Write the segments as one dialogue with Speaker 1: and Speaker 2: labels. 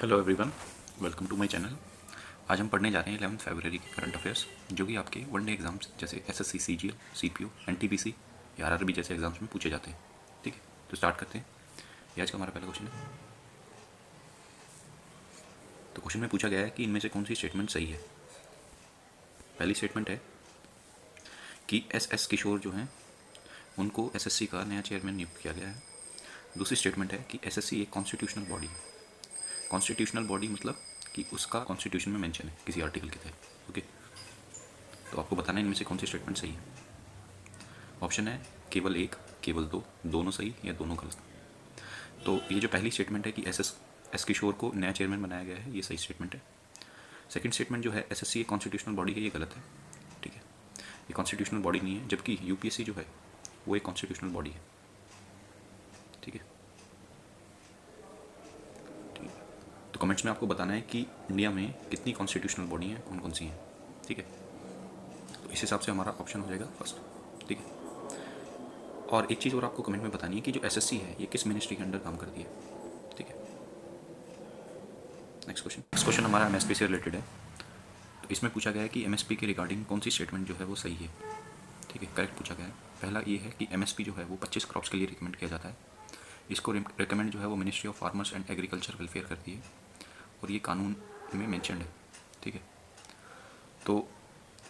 Speaker 1: Hello everyone, welcome to my channel. आज हम पढ़ने जा रहे हैं 11 फरवरी के करंट अफेयर्स, जो कि आपके वनडे एग्जाम्स जैसे एसएससी, सीजीएल, सीपीओ, एनटीपीसी या आरआरबी जैसे एग्जाम्स में पूछे जाते हैं। ठीक है, तो स्टार्ट करते हैं। ये आज का हमारा पहला क्वेश्चन है। तो क्वेश्चन में पूछा गया है कि इनमें से कौन सी स्टेटमेंट सही है। पहली स्टेटमेंट है कि एस किशोर जो हैं उनको एसएससी का नया चेयरमैन नियुक्त किया गया है। दूसरी स्टेटमेंट है कि एसएससी एक कॉन्स्टिट्यूशनल बॉडी है। कॉन्स्टिट्यूशनल बॉडी मतलब कि उसका कॉन्स्टिट्यूशन में मेंशन है किसी आर्टिकल के तहत। ओके, तो आपको बताना है इनमें से कौन सी स्टेटमेंट सही है। ऑप्शन है केवल एक, केवल दो, दोनों सही या दोनों गलत। तो ये जो पहली स्टेटमेंट है कि एस किशोर को नया चेयरमैन बनाया गया है, ये सही स्टेटमेंट है। सेकंड स्टेटमेंट जो है एसएससी एक कॉन्स्टिट्यूशनल बॉडी है, ये गलत है। ठीक है, ये कॉन्स्टिट्यूशनल बॉडी नहीं है, जबकि यूपीएससी जो है वो एक कॉन्स्टिट्यूशनल बॉडी है। ठीक है, तो कमेंट्स में आपको बताना है कि इंडिया में कितनी कॉन्स्टिट्यूशनल बॉडी हैं, कौन कौन सी हैं। ठीक है, तो इस हिसाब से हमारा ऑप्शन हो जाएगा फर्स्ट। ठीक है, और एक चीज़ और आपको कमेंट में बतानी है कि जो एसएससी है ये किस मिनिस्ट्री के अंडर काम करती है। ठीक है, नेक्स्ट क्वेश्चन हमारा एमएसपी से रिलेटेड है। तो इसमें पूछा गया है कि एमएसपी के रिगार्डिंग कौन सी स्टेटमेंट जो है वो सही है। ठीक है, करेक्ट पूछा गया है। पहला ये है कि एमएसपी जो है वो 25 क्रॉप्स के लिए रिकमेंड किया जाता है। इसको रिकमेंड जो है वो ministry of farmers and agriculture welfare करती है और ये कानून में मेंशन्ड है। ठीक है, तो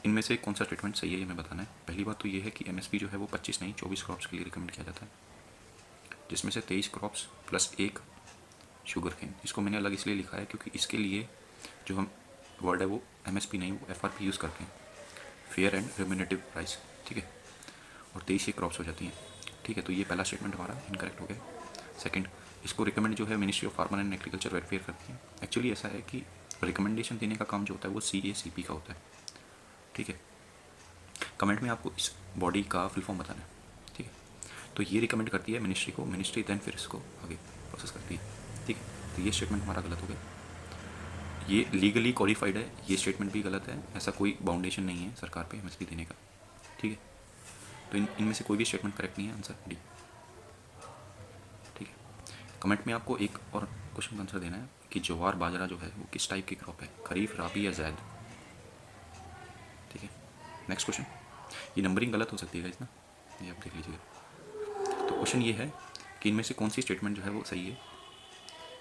Speaker 1: इनमें से कौन सा स्टेटमेंट सही है ये हमें बताना है। पहली बात तो ये है कि एमएसपी जो है वो 25 नहीं 24 क्रॉप्स के लिए रिकमेंड किया जाता है, जिसमें से 23 क्रॉप्स प्लस एक शुगर केन। इसको मैंने अलग इसलिए लिखा है क्योंकि इसके लिए जो हम वर्ड है वो एमएसपी नहीं, वो एफआरपी यूज़ करते हैं, फेयर एंड रेम्यूनेटिव प्राइस। ठीक है, और 23 ये क्रॉप्स हो जाती हैं। ठीक है, तो ये पहला स्टेटमेंट हमारा इनकरेक्ट हो गया। सेकंड, इसको रिकमेंड जो है ministry of farmer and agriculture welfare करती है। एक्चुअली ऐसा है कि रिकमेंडेशन देने का काम जो होता है वो CACP का होता है। ठीक है, कमेंट में आपको इस बॉडी का फुल फॉर्म बताना है। ठीक है, तो ये रिकमेंड करती है मिनिस्ट्री को, मिनिस्ट्री देन फिर इसको आगे प्रोसेस करती है। ठीक है, तो ये स्टेटमेंट हमारा गलत हो गया। ये लीगली क्वालिफाइड है, ये स्टेटमेंट भी गलत है। ऐसा कोई बाउंडेशन नहीं है सरकार पे एमएसपी देने का। ठीक है, तो इनमें से कोई भी स्टेटमेंट करेक्ट नहीं है, आंसर डी। ठीक है, कमेंट में आपको एक और क्वेश्चन का आंसर देना है कि ज्वार बाजरा जो है वो किस टाइप की क्रॉप है, खरीफ, राबी या जैद। ठीक है, नेक्स्ट क्वेश्चन। ये नंबरिंग गलत हो सकती है ना, ये आप देख लीजिएगा। तो क्वेश्चन ये है कि इनमें से कौन सी स्टेटमेंट जो है वो सही है।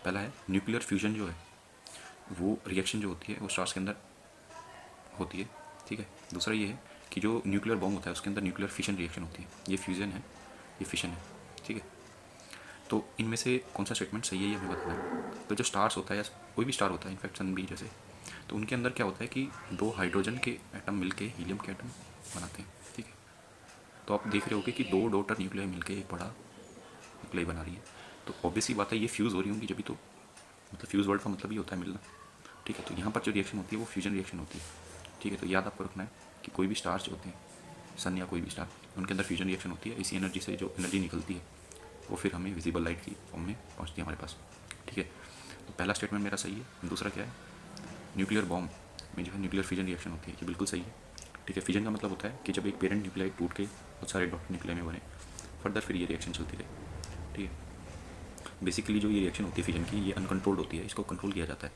Speaker 1: पहला है न्यूक्लियर फ्यूजन जो है वो रिएक्शन जो होती है वो स्टार्स के अंदर होती है। ठीक है, दूसरा ये है कि जो न्यूक्लियर बॉम्ब होता है उसके अंदर न्यूक्लियर फिशन रिएक्शन होती है। ये फ्यूजन है, ये फिशन है। ठीक है, तो इनमें से कौन सा स्टेटमेंट सही है ये हमें बताना है। तो जो स्टार्स होता है या कोई भी स्टार होता है, इनफैक्ट सन भी जैसे, तो उनके अंदर क्या होता है कि दो हाइड्रोजन के एटम मिलके हीलियम के एटम बनाते हैं। ठीक है, तो आप देख रहे होगे कि दो डॉटर न्यूक्लियर मिलके एक बड़ा न्यूक्लियर बना रही है। तो ऑब्वियसली बात है ये फ्यूज़ हो रही होंगी, जब भी तो मतलब फ्यूज़ वर्ड का मतलब ही होता है मिलना। ठीक है, तो यहाँ पर जो रिएक्शन होती है वो फ्यूजन रिएक्शन होती है। ठीक है, तो याद आपको रखना है कि कोई भी स्टार्स जो होते हैं, सन या कोई भी स्टार, उनके अंदर फ्यूजन रिएक्शन होती है। इसी एनर्जी से जो एनर्जी निकलती है वो फिर हमें विजिबल लाइट की फॉर्म में पहुँचती है हमारे पास। ठीक है, तो पहला स्टेटमेंट मेरा सही है। दूसरा क्या है, न्यूक्लियर बॉम्ब में जो है न्यूक्लियर फिजन रिएक्शन होती है, ये बिल्कुल सही है। ठीक है, फिजन का मतलब होता है कि जब एक पेरेंट न्यूक्लियाई टूट के बहुत सारे डॉट न्यूक्लियाई में बने, फर्दर फिर ये रिएक्शन चलती रहे। ठीक है, बेसिकली जो ये रिएक्शन होती है फिजन की, ये अनकंट्रोल्ड होती है, इसको कंट्रोल किया जाता है।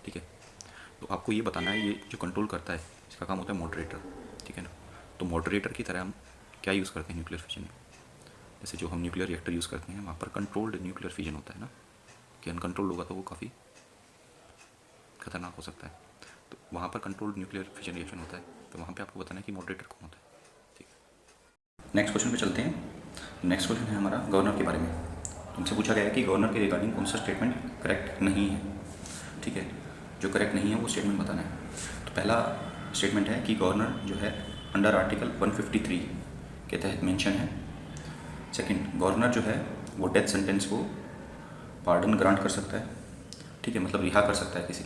Speaker 1: ठीक है, तो आपको ये बताना है ये जो कंट्रोल करता है इसका काम होता है मॉडरेटर। ठीक है ना, तो मॉडरेटर की तरह हम क्या यूज़ करते हैं न्यूक्लियर फिजन में। जैसे जो हम न्यूक्लियर रिएक्टर यूज़ करते हैं वहाँ पर कंट्रोल्ड न्यूक्लियर फिजन होता है ना, कि अनकंट्रोल्ड होगा तो वो काफ़ी खतरनाक हो सकता है। तो वहाँ पर कंट्रोल्ड न्यूक्लियर फिजन रिएक्शन होता है, तो वहाँ पे आपको बताना है कि मॉडरेटर कौन होता है। ठीक है, नेक्स्ट क्वेश्चन पे चलते हैं। नेक्स्ट क्वेश्चन है हमारा गवर्नर के बारे में। तुमसे पूछा गया है कि गवर्नर के रिगार्डिंग कौन सा स्टेटमेंट करेक्ट नहीं है। ठीक है, जो करेक्ट नहीं है वो स्टेटमेंट बताना है। तो पहला स्टेटमेंट है कि गवर्नर जो है अंडर आर्टिकल 153 के तहत मेंशन है। सेकंड, गवर्नर जो है वो डेथ सेंटेंस को पार्डन ग्रांट कर सकता है। ठीक है, मतलब रिहा कर सकता है, किसी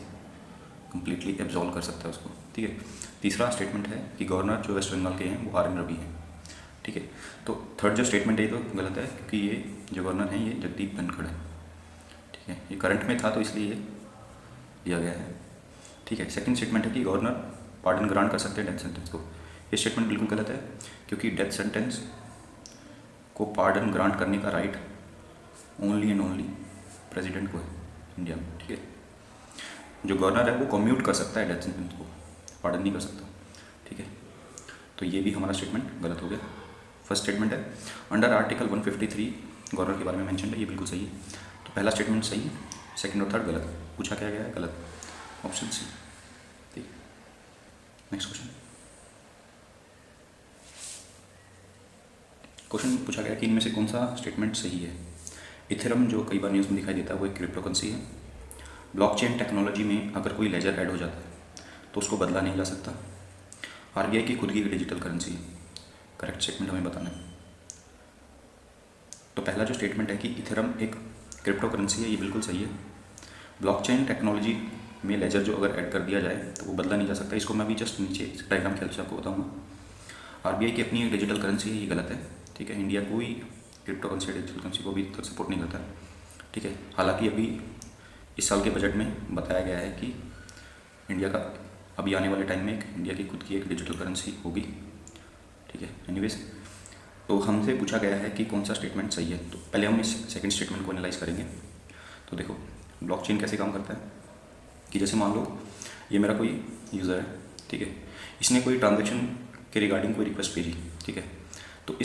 Speaker 1: कंप्लीटली एब्जॉल्व कर सकता है उसको। ठीक है, तीसरा स्टेटमेंट है कि गवर्नर जो वेस्ट बंगाल के हैं वो RN रवि हैं। ठीक है, तो थर्ड जो स्टेटमेंट है ये तो गलत है क्योंकि ये जो गवर्नर हैं ये जगदीप धनखड़ है। ठीक है, ये करंट में था तो इसलिए ये दिया गया है। ठीक है, सेकंड स्टेटमेंट है कि गवर्नर पार्डन ग्रांट कर सकते हैं डेथ सेंटेंस को। ये स्टेटमेंट बिल्कुल गलत है क्योंकि डेथ सेंटेंस को पार्डन ग्रांट करने का right only and only president को है इंडिया में। ठीक है, जो गवर्नर है वो कम्यूट कर सकता है डेथ सेंटेंस को, पार्डन नहीं कर सकता, ठीक है। तो ये भी हमारा स्टेटमेंट गलत हो गया। फर्स्ट स्टेटमेंट है अंडर आर्टिकल 153 गवर्नर के बारे में मेंशन है, ये बिल्कुल सही है। तो पहला स्टेटमेंट सही है, सेकंड और थर्ड गलत। पूछा क्या गया है? गलत, ऑप्शन सी, ठीक। नेक्स्ट क्वेश्चन पूछा गया कि इनमें से कौन सा स्टेटमेंट सही है। इथेरियम जो कई बार न्यूज़ में दिखाई देता है वो एक क्रिप्टोकरेंसी है। ब्लॉकचेन टेक्नोलॉजी में अगर कोई लेजर ऐड हो जाता है तो उसको बदला नहीं जा सकता। आरबीआई की खुद की डिजिटल करेंसी है। करेक्ट स्टेटमेंट हमें बताना है। तो पहला जो स्टेटमेंट है कि इथेरियम एक क्रिप्टो करेंसी है, ये बिल्कुल सही है। ब्लॉकचेन टेक्नोलॉजी में लेजर जो अगर ऐड कर दिया जाए तो वो बदला नहीं जा सकता। इसको मैं अभी जस्ट नीचे डायग्राम के आपको बताऊँगा। आरबीआई की अपनी एक डिजिटल करेंसी है, ये गलत है, ठीक है। इंडिया कोई क्रिप्टो करेंसी डिजिटल करेंसी को भी तक सपोर्ट नहीं करता है, ठीक है। हालांकि अभी इस साल के बजट में बताया गया है कि इंडिया का अभी आने वाले टाइम में एक इंडिया की खुद की एक डिजिटल करेंसी होगी, ठीक है। एनीवेज, तो हमसे पूछा गया है कि कौन सा स्टेटमेंट सही है। तो पहले हम इस सेकंड स्टेटमेंट को एनालाइज करेंगे। तो देखो ब्लॉकचेन कैसे काम करता है कि जैसे मान लो ये मेरा कोई यूज़र है, ठीक है। इसने कोई ट्रांजैक्शन के रिगार्डिंग कोई रिक्वेस्ट भेजी, ठीक है। तो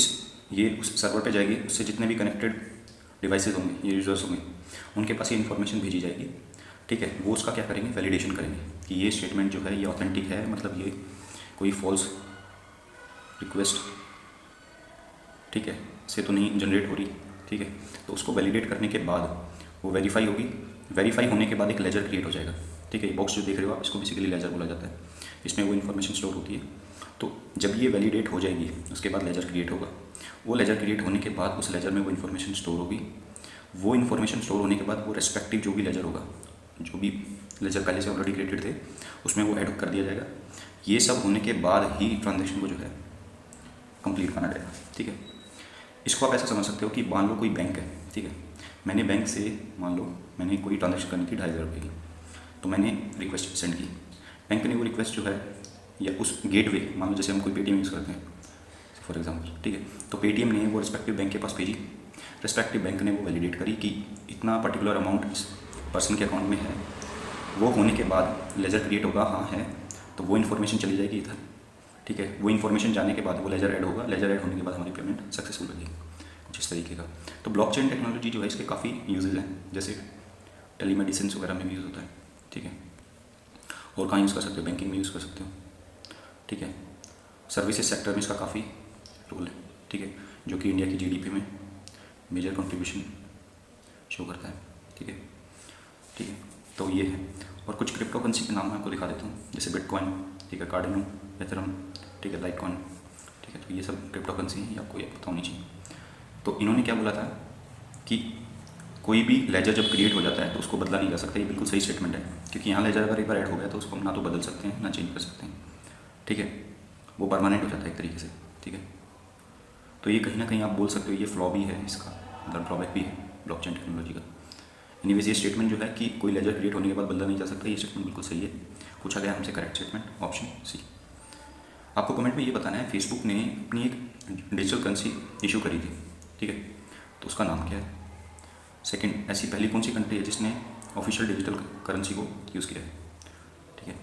Speaker 1: ये उस सर्वर पे जाएगी, उससे जितने भी कनेक्टेड डिवाइसेज होंगे, ये यूज़र्स होंगे, उनके पास ये इन्फॉर्मेशन भेजी जाएगी, ठीक है। वो उसका क्या करेंगे? वैलिडेशन करेंगे कि ये स्टेटमेंट जो है ये ऑथेंटिक है, मतलब ये कोई फॉल्स रिक्वेस्ट, ठीक है, से तो नहीं जनरेट हो रही, ठीक है। तो उसको वैलिडेट करने के बाद वो वेरीफाई होगी। वेरीफाई होने के बाद एक लेजर क्रिएट हो जाएगा, ठीक है। ये बॉक्स जो देख रहे हो आप, इसको बेसिकली लेजर बोला जाता है। इसमें वो इन्फॉर्मेशन स्टोर होती है। तो जब ये वैलिडेट हो जाएगी उसके बाद लेजर क्रिएट होगा। वो लेजर क्रिएट होने के बाद उस लेजर में वो इन्फॉर्मेशन स्टोर होगी। वो इन्फॉर्मेशन स्टोर होने के बाद वो रेस्पेक्टिव जो भी लेजर होगा, जो भी लेजर पहले से ऑलरेडी क्रिएटेड थे, उसमें वो ऐड कर दिया जाएगा। ये सब होने के बाद ही ट्रांजेक्शन को जो है कंप्लीट माना जाएगा, ठीक है। इसको आप ऐसा समझ सकते हो कि मान लो कोई बैंक है, ठीक है। मैंने बैंक से मान लो मैंने कोई ट्रांजेक्शन करनी थी 2,500 रुपये की, तो मैंने रिक्वेस्ट सेंड की। बैंक ने वो रिक्वेस्ट जो है या उस गेटवे, मान लो जैसे हम कोई पेटीएम यूज़ करते हैं फॉर एग्जांपल, ठीक है। तो पेटीएम ने वो रिस्पेक्टिव बैंक के पास भेजी। रिस्पेक्टिव बैंक ने वो वैलिडेट करी कि इतना पर्टिकुलर अमाउंट इस पर्सन के अकाउंट में है। वो होने के बाद लेजर क्रिएट होगा, हाँ है, तो वो इन्फॉर्मेशन चली जाएगी इधर, ठीक है। वो इन्फॉर्मेशन जाने के बाद वो लेजर ऐड होगा। लेजर ऐड होने के बाद हमारी पेमेंट सक्सेसफुल लगेगी, कुछ इस तरीके का। तो ब्लॉकचेन टेक्नोलॉजी जो है इसके काफ़ी यूजेज हैं, जैसे टेलीमेडिसिन वगैरह में भी यूज़ होता है, ठीक है। और कहाँ यूज़ कर सकते हो? बैंकिंग में यूज़ कर सकते हो, ठीक है। सर्विसेज सेक्टर में इसका काफ़ी रोल है, ठीक है, जो कि इंडिया की जीडीपी में मेजर कंट्रीब्यूशन शो करता है, ठीक है, ठीक है। तो ये है। और कुछ क्रिप्टो करेंसी के नाम मैं आपको दिखा देता हूँ, जैसे बिटकॉइन, ठीक है, कार्डिनो, इथेरियम, ठीक है, लाइटकॉइन, ठीक है। तो ये सब क्रिप्टो करेंसी है, ये आपको ये पता होनी चाहिए। तो इन्होंने क्या बोला था कि कोई भी लेजर जब क्रिएट हो जाता है तो उसको बदला नहीं जा सकता। ये बिल्कुल सही स्टेटमेंट है, क्योंकि यहाँ लेजर अगर एक बार ऐड हो गया तो उसको हम ना तो बदल सकते हैं ना चेंज कर सकते हैं, ठीक है। वो परमानेंट हो जाता है एक तरीके से, ठीक है। तो ये कहीं ना कहीं आप बोल सकते हो ये फ्लॉ भी है इसका, मतलब ड्रॉबैक भी है ब्लॉकचेन टेक्नोलॉजी का। एनीवेज ये स्टेटमेंट जो है कि कोई लेजर क्रिएट होने के बाद बदला नहीं जा सकता, ये स्टेटमेंट बिल्कुल सही है। पूछा गया हमसे करेक्ट स्टेटमेंट ऑप्शन सी। आपको कमेंट में ये बताना है, फेसबुक ने अपनी एक डिजिटल करेंसी इशू करी थी, ठीक है, तो उसका नाम क्या है। सेकंड, ऐसी पहली कौन सी कंट्री है जिसने ऑफिशियल डिजिटल करेंसी को यूज़ किया है, ठीक है।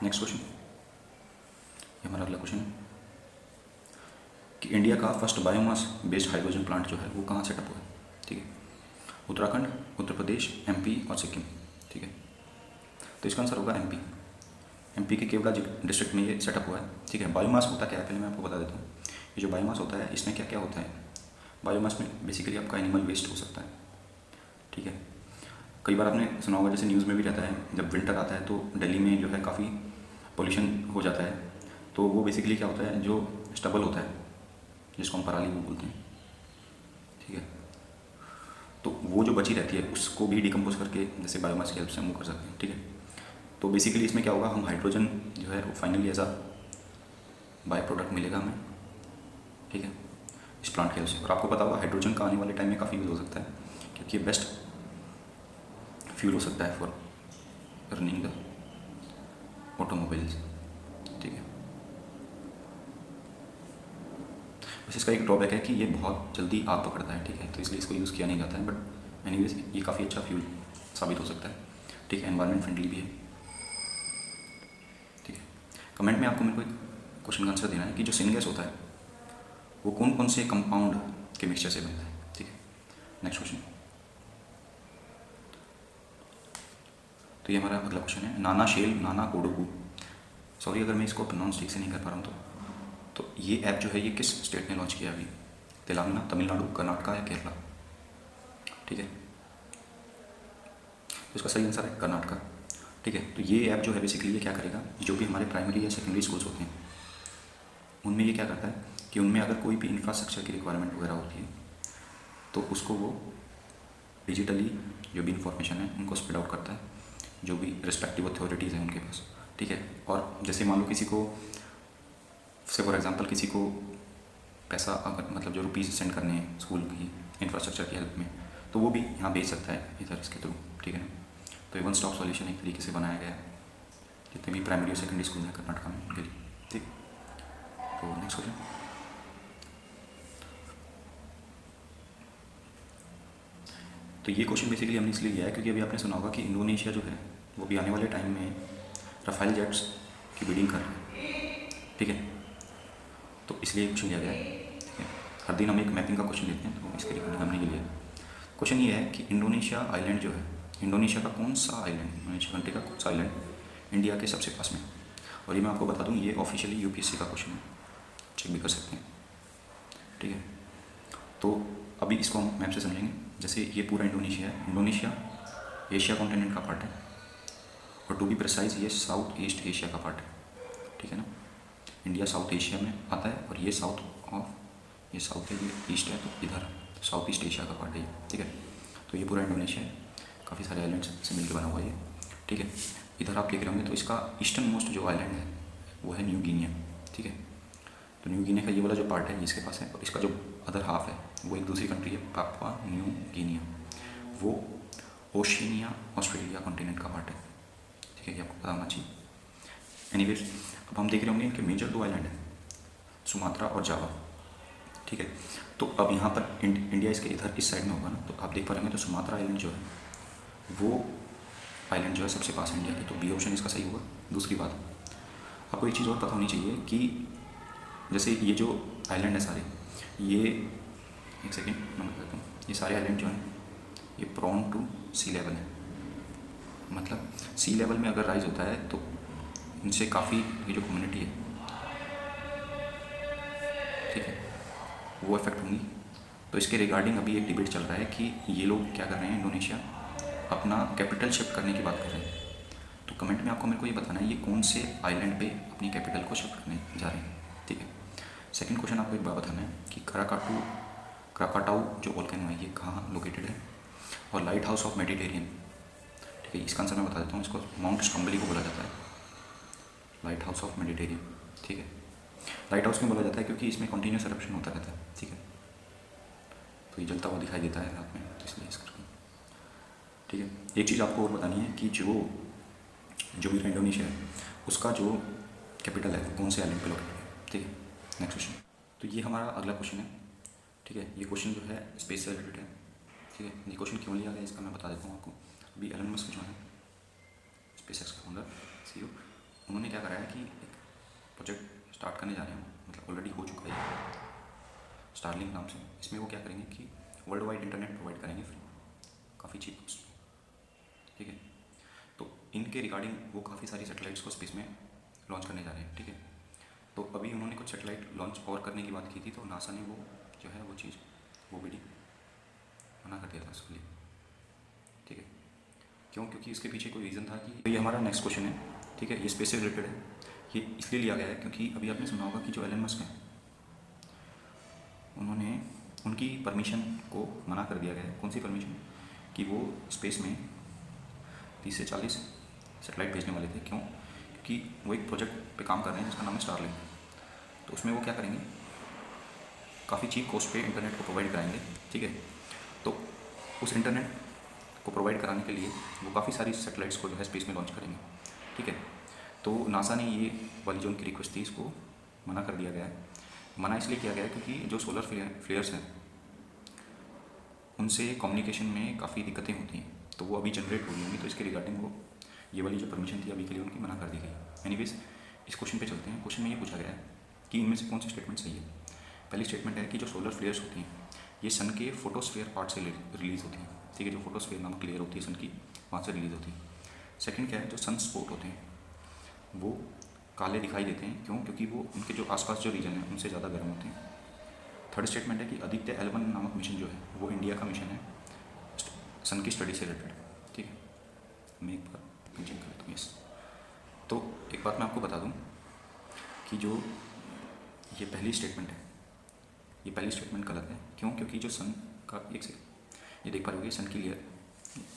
Speaker 1: नेक्स्ट क्वेश्चन, ये हमारा अगला क्वेश्चन है कि इंडिया का first biomass based hydrogen plant जो है वो कहाँ सेटअप हुआ है, ठीक है। उत्तराखंड, उत्तर प्रदेश, एमपी और सिक्किम, ठीक है। तो इसका आंसर होगा एमपी। एमपी के केवड़ा डिस्ट्रिक्ट में ये सेटअप हुआ है, ठीक है। बायोमास होता क्या है पहले मैं आपको बता देता हूँ। ये जो बायोमास होता है इसमें क्या क्या होता है। बायोमास में बेसिकली आपका एनिमल वेस्ट हो सकता है, ठीक है। कई बार आपने सुना होगा, जैसे न्यूज़ में भी रहता है, जब विंटर आता है तो दिल्ली में जो है काफ़ी पोल्यूशन हो जाता है। तो वो बेसिकली क्या होता है, जो स्टबल होता है जिसको हम पराली वो बोलते हैं, ठीक है। तो वो जो बची रहती है उसको भी डिकम्पोज करके जैसे बायोमास की हेल्प से हम वो कर सकते हैं, ठीक है। तो बेसिकली इसमें क्या होगा, हम हाइड्रोजन जो है वो finally as a by product मिलेगा हमें, ठीक है, इस प्लांट की हेल्प से। और आपको पता होगा हाइड्रोजन का आने वाले टाइम में काफ़ी यूज़ हो सकता है, क्योंकि ये बेस्ट फ्यूल हो सकता है फॉर रनिंग द ऑटोमोबाइल्स, ठीक है। बस इसका एक ड्रॉबैक है कि ये बहुत जल्दी आग पकड़ता है, ठीक है, तो इसलिए इसको यूज़ किया नहीं जाता है, बट एनीवेज ये काफ़ी अच्छा फ्यूल साबित हो सकता है, ठीक है, एनवायरनमेंट फ्रेंडली भी है, ठीक है। कमेंट में आपको मेरे को एक क्वेश्चन का आंसर देना है कि जो सिनगैस होता है वो कौन कौन से कंपाउंड के मिक्सचर से बनता है, ठीक है। नेक्स्ट क्वेश्चन, तो ये हमारा अगला क्वेश्चन है, नाना शेल नाना कोडोकू, सॉरी अगर मैं इसको प्रोनाउंस ठीक से नहीं कर पा रहा हूँ तो ये ऐप जो है ये किस स्टेट ने लॉन्च किया अभी, तेलंगाना, तमिलनाडु, कर्नाटका या केरला, ठीक है। तो इसका सही आंसर है कर्नाटका, ठीक है। तो ये ऐप जो है बेसिकली ये क्या करेगा, जो भी हमारे प्राइमरी या सेकेंडरी स्कूल्स होते हैं उनमें ये क्या करता है कि उनमें अगर कोई भी इंफ्रास्ट्रक्चर की रिक्वायरमेंट वगैरह होती है तो उसको वो डिजिटली जो भी इंफॉर्मेशन है उनको स्प्रेड आउट करता है, जो भी रिस्पेक्टिव अथॉरिटीज़ हैं उनके पास, ठीक है। और जैसे मान लो किसी को से फॉर एग्जांपल किसी को पैसा अगर मतलब जो रुपीज़ सेंड करने हैं स्कूल की इंफ्रास्ट्रक्चर की हेल्प में, तो वो भी यहाँ भेज सकता है इधर इसके थ्रू, ठीक है ना। तो ये वन स्टॉप सॉल्यूशन एक तरीके से बनाया गया है जितने भी प्राइमरी और सेकेंडरी स्कूल हैं कर्नाटका में उनके लिए, ठीक। तो नेक्स्ट क्वेश्चन, तो ये क्वेश्चन बेसिकली हमने इसलिए लिया है क्योंकि अभी आपने सुना होगा कि इंडोनेशिया जो है वो भी आने वाले टाइम में राफेल जेट्स की बिडिंग कर रहा है, ठीक है। तो इसलिए क्वेश्चन लिया गया है, ठीक है। हर दिन हम एक मैपिंग का क्वेश्चन लेते हैं, तो इसके रिगार्डिंग हमने ये लिया। क्वेश्चन ये है कि इंडोनेशिया आइलैंड जो है, इंडोनेशिया का कौन सा आइलैंड, इंडोनेशिया कंट्री का कौन सा आइलैंड इंडिया के सबसे पास में, और ये मैं आपको बता दूँ ये ऑफिशियली यूपीएससी का क्वेश्चन है, चेक भी कर सकते हैं, ठीक है। तो अभी इसको हम मैप से समझेंगे। जैसे ये पूरा इंडोनेशिया है, इंडोनेशिया एशिया कॉन्टिनेंट का पार्ट है, और टू बी प्रिसाइज ये साउथ ईस्ट एशिया का पार्ट है, ठीक है ना। इंडिया साउथ एशिया में आता है और ये साउथ है, ये ईस्ट है, तो इधर साउथ ईस्ट एशिया का पार्ट है, ठीक है। तो ये पूरा इंडोनेशिया है, काफ़ी सारे आइलैंड्स से मिलकर बना हुआ है, ठीक है। इधर आप देख रहे होंगे तो इसका ईस्टर्न मोस्ट जो आइलैंड है वो है न्यू गिनिया, ठीक है। तो न्यू गिनिया का ये वाला जो पार्ट है इसके पास है, और इसका जो अदर हाफ है वो एक दूसरी कंट्री है पापुआ न्यू गिनिया, वो ओशिनिया ऑस्ट्रेलिया कॉन्टिनेंट का पार्ट है, ठीक है, ये आपको पता होना चाहिए। एनीवेज अब हम देख रहे होंगे इनके मेजर दो आइलैंड हैं, सुमात्रा और जावा, ठीक है। तो अब यहाँ पर इंडिया इसके इधर इस साइड में होगा ना, तो आप देख पा रहे हैं तो सुमात्रा आइलैंड जो है वो आइलैंड जो है सबसे पास है इंडिया के, तो बी ऑप्शन इसका सही होगा। दूसरी बात आपको एक चीज़ और पता होनी चाहिए कि जैसे ये जो आइलैंड है सारे, ये एक सेकेंड मैं बताता हूँ, ये सारे आइलैंड जो हैं ये प्रॉन टू सी लेवल है, मतलब सी लेवल में अगर राइज होता है तो इनसे काफ़ी ये जो कम्युनिटी है, ठीक है, वो इफेक्ट होंगी। तो इसके रिगार्डिंग अभी एक डिबेट चल रहा है कि ये लोग क्या कर रहे हैं, इंडोनेशिया अपना कैपिटल शिफ्ट करने की बात कर रहे हैं। तो कमेंट में आपको मेरे को ये बताना है ये कौन से आइलैंड पे अपनी कैपिटल को शिफ्ट करने जा रहे हैं, ठीक है। सेकंड क्वेश्चन आपको एक बात बताना है कि क्राकाटाऊ जो वोल्केनो है ये कहाँ लोकेटेड है, और लाइट हाउस ऑफ मेडिटेरियन, ठीक है, इसका आंसर मैं बता देता हूँ, इसको माउंट स्ट्रॉम्बली को बोला जाता है, लाइट हाउस ऑफ मेडिटेरियन, ठीक है। लाइट हाउस में बोला जाता है क्योंकि इसमें कंटिन्यूस eruption होता रहता है, ठीक है, तो ये जलता हुआ दिखाई देता है रात में, तो इसलिए इसका, ठीक है। एक चीज़ आपको और बतानी है कि जो मेरा इंडोनेशिया है उसका जो कैपिटल है वो कौन से आइलैंड पे लोकेटेड है, ठीक है। नेक्स्ट क्वेश्चन, तो ये हमारा अगला क्वेश्चन है, ठीक है। ये क्वेश्चन जो है स्पेस से रिलेटेड है, ठीक है। ये क्वेश्चन क्यों लिया गया इसका मैं बता देता हूँ आपको। अभी एलन मस्क जो है स्पेस एक्स का फाउंडर CEO, उन्होंने क्या करा है कि एक प्रोजेक्ट स्टार्ट करने जा रहे हैं, मतलब ऑलरेडी हो चुका है स्टारलिंक नाम से। इसमें वो क्या करेंगे कि वर्ल्ड वाइड इंटरनेट प्रोवाइड करेंगे फ्री, काफ़ी चीप कॉस्ट, ठीक है। तो इनके रिगार्डिंग वो काफ़ी सारी सैटेलाइट्स को स्पेस में लॉन्च करने जा रहे हैं, ठीक है। तो अभी उन्होंने कुछ सैटेलाइट लॉन्च और करने की बात की थी, तो नासा ने वो जो है वो चीज़ वो बिडिंग मना कर दिया था उसके लिए, ठीक है। क्यों? क्योंकि इसके पीछे कोई रीज़न था कि तो ये हमारा नेक्स्ट क्वेश्चन है, ठीक है। ये स्पेस से रिलेटेड है, ये इसलिए लिया गया है क्योंकि अभी आपने सुना होगा कि जो एलन मस्क हैं उन्होंने उनकी परमिशन को मना कर दिया गया है। कौन सी परमिशन? कि वो स्पेस में 30 से 40 सैटेलाइट भेजने वाले थे। क्यों? क्योंकि वो एक प्रोजेक्ट पे काम कर रहे हैं जिसका नाम है स्टारलिंक। तो उसमें वो क्या करेंगे, काफ़ी चीप कॉस्ट पे इंटरनेट को प्रोवाइड कराएंगे, ठीक है। तो उस इंटरनेट को प्रोवाइड कराने के लिए वो काफ़ी सारी सैटेलाइट्स को जो है स्पेस में लॉन्च करेंगे, ठीक है। तो नासा ने ये वाली जो उनकी रिक्वेस्ट थी इसको मना कर दिया गया है। मना इसलिए किया गया है क्योंकि जो सोलर फ्लेयर्स हैं उनसे कम्युनिकेशन में काफ़ी दिक्कतें होती हैं, तो वो अभी जनरेट हो रही होंगी, तो इसके रिगार्डिंग वो ये वाली जो परमिशन थी अभी के लिए उनकी मना कर दी गई। एनीवेज इस क्वेश्चन पे चलते हैं। क्वेश्चन में ये पूछा गया है कि इनमें से कौन सी स्टेटमेंट सही है। पहली स्टेटमेंट है कि जो सोलर फ्लेयर्स होती हैं ये सन के फोटोस्फीयर पार्ट से रिलीज होती हैं, ठीक है, जो फोटोस्फीयर नामक लेयर होती है सन की, वहाँ से रिलीज होती है। सेकंड क्या है, जो सन स्पॉट होते हैं वो काले दिखाई देते हैं, क्यों, क्योंकि वो उनके जो आसपास जो रीजन है उनसे ज़्यादा गर्म होते हैं। थर्ड स्टेटमेंट है कि आदित्य L1 नामक मिशन जो है वो इंडिया का मिशन है सन की स्टडी से रिलेटेड, ठीक है। मैं एक बार चेक कर लेता हूँ। यस, तो एक बात मैं आपको बता दूँ कि जो ये पहली स्टेटमेंट है, ये पहली स्टेटमेंट गलत है। क्यों, क्योंकि जो सन का एक से ये देख पा रहे होगे सन की लेयर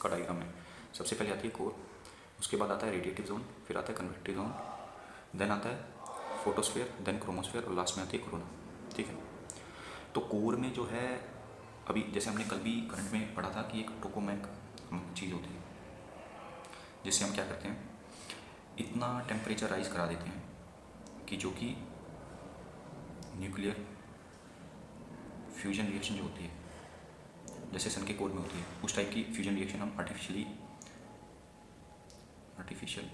Speaker 1: का डायग्राम है, सबसे पहले आती है कोर, उसके बाद आता है रेडिएटिव जोन, फिर आता है कन्वेक्टिव जोन, देन आता है फोटोस्फीयर, देन क्रोमोस्फीयर और लास्ट में आती है कोरोना, ठीक है। तो कोर में जो है अभी जैसे हमने कल भी करंट में पढ़ा था कि एक टोकोमैक चीज़ होती है जिससे हम क्या करते हैं, इतना टेम्परेचर राइज करा देते हैं कि जो कि न्यूक्लियर फ्यूजन रिएक्शन जो होती है जैसे सन के कोर में होती है उस टाइप की फ्यूजन रिएक्शन हम आर्टिफिशियल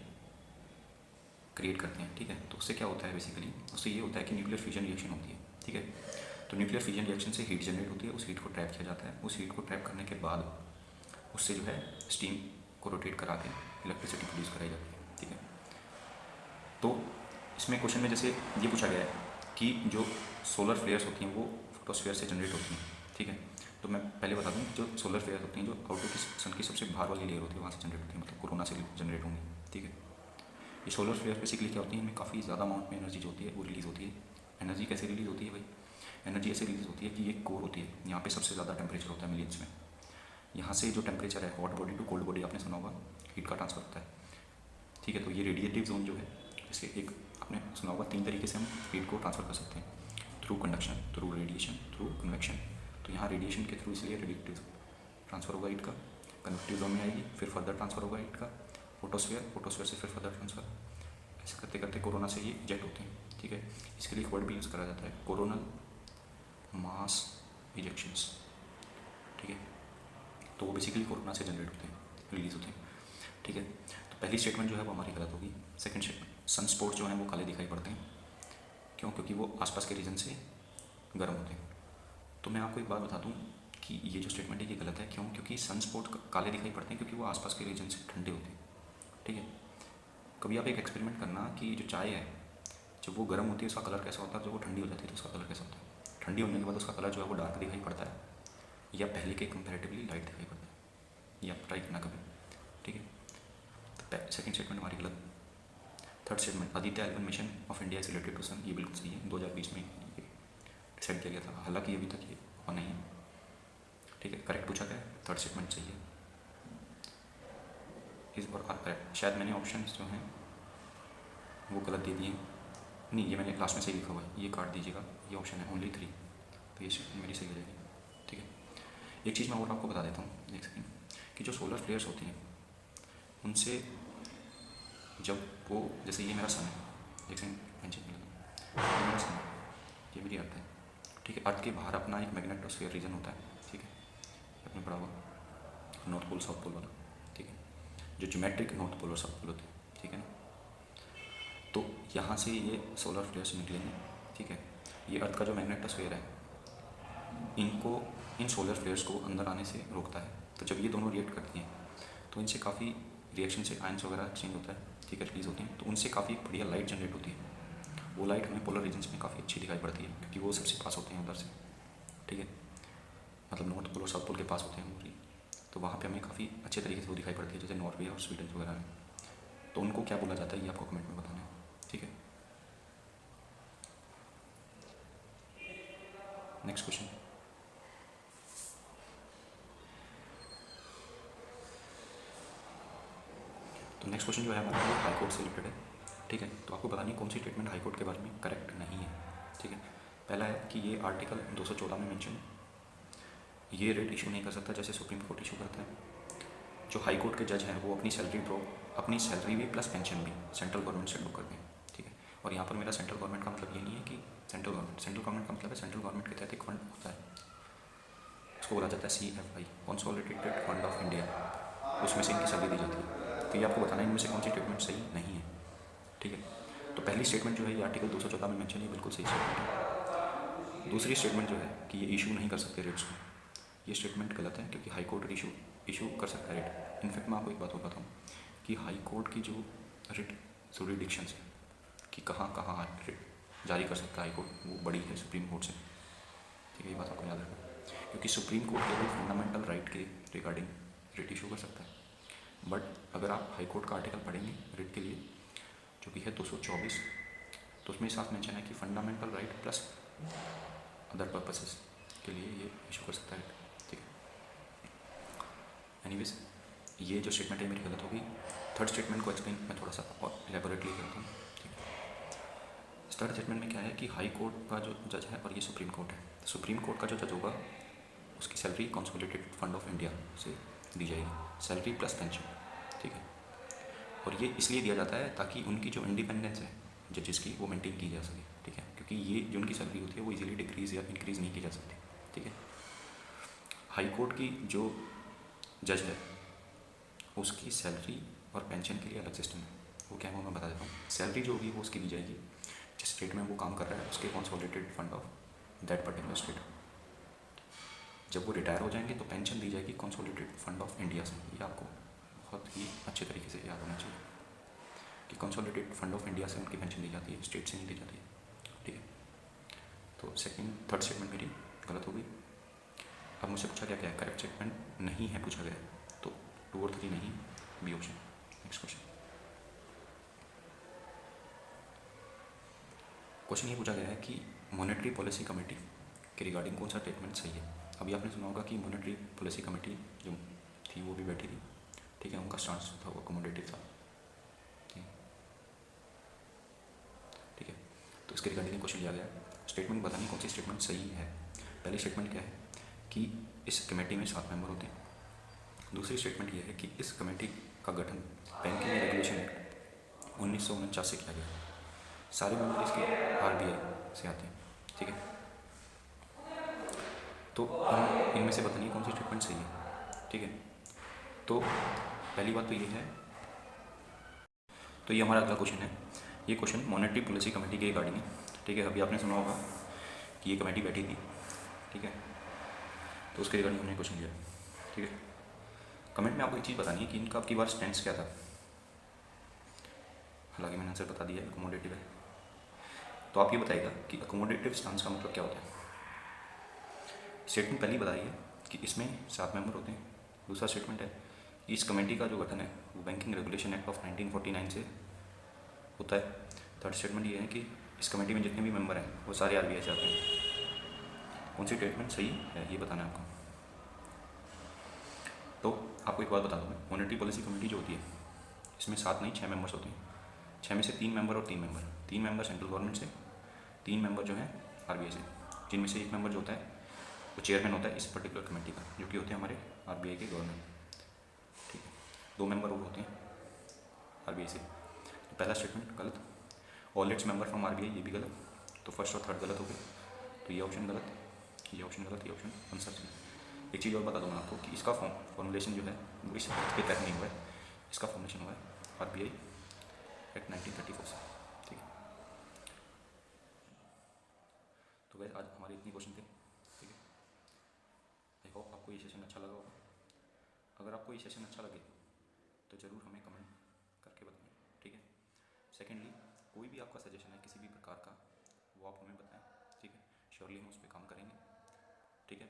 Speaker 1: क्रिएट करते हैं, ठीक है। तो उससे क्या होता है, बेसिकली उससे ये होता है कि न्यूक्लियर फ्यूजन रिएक्शन होती है, ठीक है। तो न्यूक्लियर फ्यूजन रिएक्शन से हीट जनरेट होती है, उस हीट को ट्रैप किया जाता है, उस हीट को ट्रैप करने के बाद उससे जो है स्टीम को रोटेट करा के इलेक्ट्रिसिटी प्रोड्यूस कराई जाती है, ठीक है। तो इसमें क्वेश्चन में जैसे ये पूछा गया है कि जो सोलर फ्लेयर्स होती हैं वो फोटोस्फीयर से जनरेट होती हैं, ठीक है। तो मैं पहले बता दूं, जो सोलर फ्लेयर्स होती हैं जो आउटर की सन की सबसे बाहर वाली लेयर होती है वहाँ से जनरेट होती है, मतलब कोरोना से जनरेट होंगी, ठीक है। ये सोलर फ्लेयर बेसिकली क्या होती है, इनमें काफ़ी ज़्यादा अमाउंट में एनर्जी जो होती है वो रिलीज़ होती है। एनर्जी कैसे रिलीज़ होती है भाई, एनर्जी ऐसे रिलीज़ होती है कि ये कोर होती है, यहाँ पे सबसे ज़्यादा टेम्परेचर होता है मिलियंस में, यहाँ से जो टेम्परेचर है hot body to cold body आपने सुना होगा हीट का ट्रांसफर होता है, ठीक है। तो ये रेडिएटिव जोन जो है जैसे एक आपने सुना होगा 3 तरीके से हम हीट को ट्रांसफ़र कर सकते हैं, through conduction, through radiation, through convection. तो यहाँ रेडिएशन के थ्रू इसलिए रेडिएटिव ट्रांसफ़र होगा हीट का, कन्वेक्टिव जोन में आएगी, फिर फर्दर ट्रांसफ़र होगा हीट का फोटोस्फीयर, फोटोस्फीयर से फिर फर्दर ट्रांसफ़र, ऐसे करते करते कोरोना से ये इजेक्ट होते हैं, ठीक है। इसके लिए एक वर्ड भी यूज़ करा जाता है, कोरोनल मास इजेक्शंस, ठीक है। तो वो बेसिकली कोरोना से जनरेट होते हैं, रिलीज़ होते हैं, ठीक है। तो पहली स्टेटमेंट जो है वो हमारी गलत होगी। सेकंड स्टेटमेंट, सन स्पॉट जो हैं वो काले दिखाई पड़ते हैं, क्यों, क्योंकि वो आसपास के रीजन से गर्म होते हैं। तो मैं आपको एक बात बता दूं कि ये जो स्टेटमेंट है ये गलत है, क्यों, क्योंकि सन स्पॉट काले दिखाई पड़ते हैं क्योंकि वो आसपास के रीजन से ठंडे होते हैं, ठीक है। कभी आप एक एक्सपेरिमेंट करना कि जो चाय है जब वो गर्म होती है उसका कलर कैसा होता है, जब वो ठंडी हो जाती है तो उसका कलर कैसा होता है। ठंडी होने के बाद उसका कलर जो है वो डार्क दिखाई पड़ता है या पहले के कंपैरेटिवली लाइट दिखाई पड़ता है, ये आप ट्राई करना कभी, ठीक है। तो सेकंड स्टेटमेंट हमारी गलत। Third statement, Aditya L1 mission of India is related to sun, ये बिल्कुल सही है, 2020 में ये डिसाइड किया गया था, हालांकि अभी तक ये हुआ नहीं है, ठीक है। करेक्ट पूछा गया, थर्ड स्टेटमेंट सही है, इस और करेक्ट। शायद मैंने ऑप्शन जो हैं वो गलत दे दिए, नहीं ये मैंने लास्ट में सही लिखा हुआ है, ये काट दीजिएगा, ये ऑप्शन है ओनली 3, तो ये मेरी सही हो जाएगी, ठीक है। एक चीज़ मैं और आपको बता देता हूँ, देख सकते हैं कि जो सोलर फ्लेयर्स होती हैं उनसे जब वो, जैसे ये मेरा सन है, देख सकते हैं, ये मेरा सन है, ये मेरी अर्थ है, ठीक है। अर्थ के बाहर अपना एक मैग्नेटोस्फीयर रीजन होता है, ठीक है, आपने पढ़ा हुआ नॉर्थ पोल साउथ पोल वाला, ठीक है, जो ज्योमेट्रिक नॉर्थ पोल और साउथ पोल होते हैं, ठीक है ना। तो यहाँ से ये सोलर फ्लेयर्स निकलेंगे, ठीक है। ये अर्थ का जो मैग्नेटोस्फीयर है इनको, इन सोलर फ्लेयर्स को अंदर आने से रोकता है। तो जब ये दोनों रिएक्ट करती हैं तो इनसे काफ़ी रिएक्शन से आयंस वगैरह एक्सचेंज होता है, ठीक है, रिलीज होती हैं, तो उनसे काफ़ी बढ़िया लाइट जनरेट होती है। वो लाइट हमें पोलर रीजन्स में काफ़ी अच्छी दिखाई पड़ती है क्योंकि वो सबसे पास होते हैं उधर से, ठीक है, मतलब नॉर्थ पोल और साउथ पोल के पास होते हैं वो, तो वहाँ पे हमें काफ़ी अच्छे तरीके से वो दिखाई पड़ती है, जैसे नॉर्वे और स्वीडन वगैरह में। तो उनको क्या बोला जाता है ये आपको कमेंट में बताना है, ठीक है। नेक्स्ट क्वेश्चन, तो नेक्स्ट क्वेश्चन जो है हमारा हाई कोर्ट से रिलेटेड है, ठीक है। तो आपको बतानी कौन सी स्टेटमेंट हाई कोर्ट के बारे में करेक्ट नहीं है, ठीक है। पहला है कि ये आर्टिकल 214 में मेंशन है, ये रेट इशू नहीं कर सकता जैसे सुप्रीम कोर्ट इशू करता है। जो हाई कोर्ट के जज हैं वो अपनी सैलरी भी प्लस पेंशन भी सेंट्रल गवर्नमेंट से ड्रॉ करते हैं, ठीक है। और यहाँ पर मेरा सेंट्रल गवर्नमेंट का मतलब ये नहीं है कि सेंट्रल गवर्नमेंट का मतलब है सेंट्रल गवर्नमेंट के तहत एक फंड होता है, उसको बोला जाता है CFI, consolidated fund of India, उसमें से इनकी सैलरी दी जाती है। तो ये आपको बताना है इनमें से कौन सी स्टेटमेंट सही नहीं है, ठीक है। तो पहली स्टेटमेंट जो है ये आर्टिकल 214 में मेंशन है, बिल्कुल सही स्टेटमेंट है। दूसरी स्टेटमेंट जो है कि ये इशू नहीं कर सकते रेट्स को, ये स्टेटमेंट गलत है, क्योंकि हाई कोर्ट इशू कर सकता है रेट। इनफैक्ट मैं आपको एक बात और बताऊँ कि हाई कोर्ट की जो रेट जुरिडिक्शंस है कि कहाँ कहाँ रेट जारी कर सकता है हाई कोर्ट, वो बड़ी है सुप्रीम कोर्ट से, ठीक है। ये बात आपको याद रखना, क्योंकि सुप्रीम कोर्ट केवल फंडामेंटल राइट के रिगार्डिंग रेट इशू कर सकता है। बट अगर आप हाई कोर्ट का आर्टिकल पढ़ेंगे रेट के लिए, जो कि है 224, तो उसमें साफ मेंशन है कि fundamental right plus other purposes के लिए ये इशू कर सकता है, ठीक है। एनीवेज, ये जो स्टेटमेंट है मेरी गलत होगी। थर्ड स्टेटमेंट को एक्सप्लेन मैं थोड़ा सा और एलेबोरेटली करता हूँ, ठीक है। थर्ड स्टेटमेंट में क्या है कि हाई कोर्ट का जो जज है और ये सुप्रीम कोर्ट है, तो सुप्रीम कोर्ट का जो जज होगा उसकी salary consolidated fund of India से दी जाएगी, सैलरी प्लस पेंशन, ठीक है। और ये इसलिए दिया जाता है ताकि उनकी जो इंडिपेंडेंस है जजेस की वो मेंटेन की जा सके, ठीक है, क्योंकि ये जो उनकी सैलरी होती है वो इजीली डिक्रीज या इंक्रीज़ नहीं की जा सकती, ठीक है। हाई कोर्ट की जो जज है उसकी सैलरी और पेंशन के लिए अलग सिस्टम है, वो क्या है वो मैं बता देता हूँ। सैलरी जो होगी वो उसकी दी जाएगी जिस स्टेट में वो काम कर रहा है, उसके consolidated fund of that particular state. जब वो रिटायर हो जाएंगे तो पेंशन दी जाएगी कंसोलिडेटेड फंड ऑफ इंडिया से। ये आपको बहुत ही अच्छे तरीके से याद होना चाहिए कि कंसोलिडेटेड फंड ऑफ इंडिया से उनकी पेंशन दी जाती है, स्टेट से नहीं दी जाती है, ठीक है। तो थर्ड स्टेटमेंट मेरी गलत हो गई। अब मुझसे पूछा गया क्या है, करेक्ट स्टेटमेंट नहीं है पूछा गया, तो 2 और 3 नहीं, बी ऑप्शन। नेक्स्ट क्वेश्चन ये पूछा गया है कि मॉनेटरी पॉलिसी कमेटी के रिगार्डिंग कौन सा स्टेटमेंट सही है। अभी आपने सुना होगा कि मॉनेटरी पॉलिसी कमेटी जो थी वो भी बैठी थी, ठीक है, उनका स्टांस था वो अकोमोडेटिव था, ठीक है। तो इसके रिगार्डिंग क्वेश्चन लिया गया, स्टेटमेंट बतानी कौन सी स्टेटमेंट सही है। पहली स्टेटमेंट क्या है कि इस कमेटी में 7 मेंबर होते हैं। दूसरी स्टेटमेंट ये है कि इस कमेटी का गठन बैंकिंग रेगुलेशन एक्ट 1949 से किया गया। सारे मेंबर इसके RBI से आते हैं, ठीक है। तो हम इनमें से बताइए कौन सी स्टेटमेंट सही है, ठीक है। तो पहली बात तो ये है, तो ये हमारा अगला क्वेश्चन है। ये क्वेश्चन मॉनेटरी पॉलिसी कमेटी के रिगार्डिंग है, ठीक है। अभी आपने सुना होगा कि ये कमेटी बैठी थी, ठीक है, तो उसके रिगार्डिंग हमने क्वेश्चन लिया, ठीक है। कमेंट में आपको एक चीज़ बतानी है कि इनका आपकी बार स्टैंड क्या था। हालांकि मैंने आंसर बता दिया है, अकोमोडेटिव है। तो आप ये बताइएगा कि अकोमोडेटिव स्टांस का मतलब क्या होता है। स्टेटमेंट पहली बताई है कि इसमें 7 मेंबर होते हैं। दूसरा स्टेटमेंट है कि इस कमेटी का जो गठन है वो बैंकिंग रेगुलेशन एक्ट ऑफ 1949 से होता है। थर्ड स्टेटमेंट ये है कि इस कमेटी में जितने भी मेंबर हैं वो सारे RBI से आते हैं। कौन सी स्टेटमेंट सही है ये बताना है आपको। तो आपको एक बात बता दूँ मैं, मॉनेटरी पॉलिसी कमेटी जो होती है इसमें 7 नहीं 6 मेंबर्स होते हैं। 6 में से 3 मेंबर और 3 मेंबर सेंट्रल गवर्नमेंट से, 3 मेंबर जो हैं RBI से, जिनमें से एक मेंबर जो होता है वो चेयरमैन होता है इस पर्टिकुलर कमेटी का, जो कि होते हैं हमारे RBI के गवर्नर, ठीक है। 2 मेंबर और होते हैं RBI से। तो पहला स्टेटमेंट गलत, all its member from RBI, ये भी गलत। तो फर्स्ट और थर्ड गलत हो गए, तो ये ऑप्शन गलत, ये ऑप्शन गलत, ये ऑप्शन आंसर सही। एक चीज़ और बता दूँ मैं आपको कि इसका फॉर्मुलेशन जो है वो इस के तहत नहीं हुआ है, इसका फॉर्मुलेशन हुआ है RBI एक्ट 1934 से, ठीक है। तो वैसे आज हमारे इतने क्वेश्चन थे, ठीक है। आई होप आपको ये सेशन अच्छा लगा होगा। अगर आपको ये सेशन अच्छा लगे तो ज़रूर हमें कमेंट करके बताएं, ठीक है। सेकेंडली, कोई भी आपका सजेशन है किसी भी प्रकार का वो आप हमें बताएं, ठीक है। श्योरली हम उस पर काम करेंगे, ठीक है।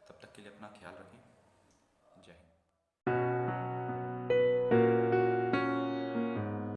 Speaker 1: तब तक के लिए अपना ख्याल रखें।